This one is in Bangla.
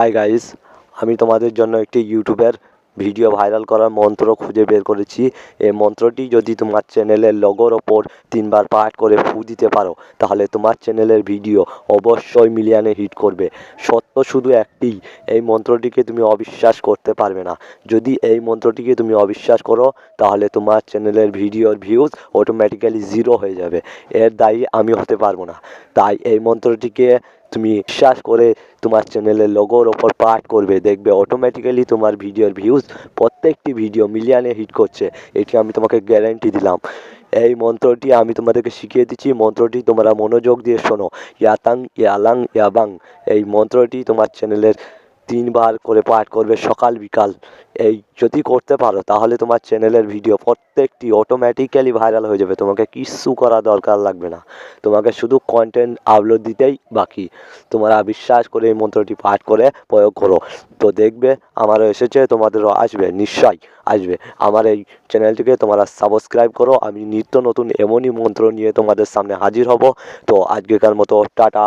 হাই গাইস, আমি তোমাদের জন্য একটি ইউটিউবের ভিডিও ভাইরাল করার মন্ত্র খুঁজে বের করেছি। এই মন্ত্রটি যদি তোমার চ্যানেলের লোগোর ওপর 3বার পাঠ করে ফু দিতে পারো, তাহলে তোমার চ্যানেলের ভিডিও অবশ্যই মিলিয়নে হিট করবে। সত্য শুধু একটি, এই মন্ত্রটিকে তুমি অবিশ্বাস করতে পারবে না। যদি এই মন্ত্রটিকে তুমি অবিশ্বাস করো, তাহলে তোমার চ্যানেলের ভিডিওর ভিউজ অটোমেটিক্যালি 0 হয়ে যাবে। এর দায়ী আমি হতে পারবো না। তাই এই মন্ত্রটিকে তুমি বিশ্বাস করে তোমার চ্যানেলের লোগোর ওপর পাঠ করবে, দেখবে অটোমেটিক্যালি তোমার ভিডিওর ভিউজ প্রত্যেকটি ভিডিও মিলিয়নে হিট করছে। এটি আমি তোমাকে গ্যারান্টি দিলাম। এই মন্ত্রটি আমি তোমাদেরকে শিখিয়ে দিচ্ছি, মন্ত্রটি তোমরা মনোযোগ দিয়ে শোনো। ইয়াতাং ইয়ালাং ইয়াবাং, এই মন্ত্রটি তোমার চ্যানেলের 3বার করে পাঠ করবে সকাল বিকাল। এই যদি করতে পারো, তাহলে তোমার চ্যানেলের ভিডিও প্রত্যেকটি অটোমেটিক্যালি ভাইরাল হয়ে যাবে। তোমাকে কিচ্ছু করা দরকার লাগবে না, তোমাকে শুধু কন্টেন্ট আপলোড দিতেই বাকি। তোমরা বিশ্বাস করে এই মন্ত্রটি পাঠ করে প্রয়োগ করো, তো দেখবে আমারও এসেছে, তোমাদেরও আসবে, নিশ্চয়ই আসবে। আমার এই চ্যানেলটিকে তোমরা সাবস্ক্রাইব করো। আমি নিত্য নতুন এমনই মন্ত্র নিয়ে তোমাদের সামনে হাজির হব। তো আজকেকার মতো টাটা।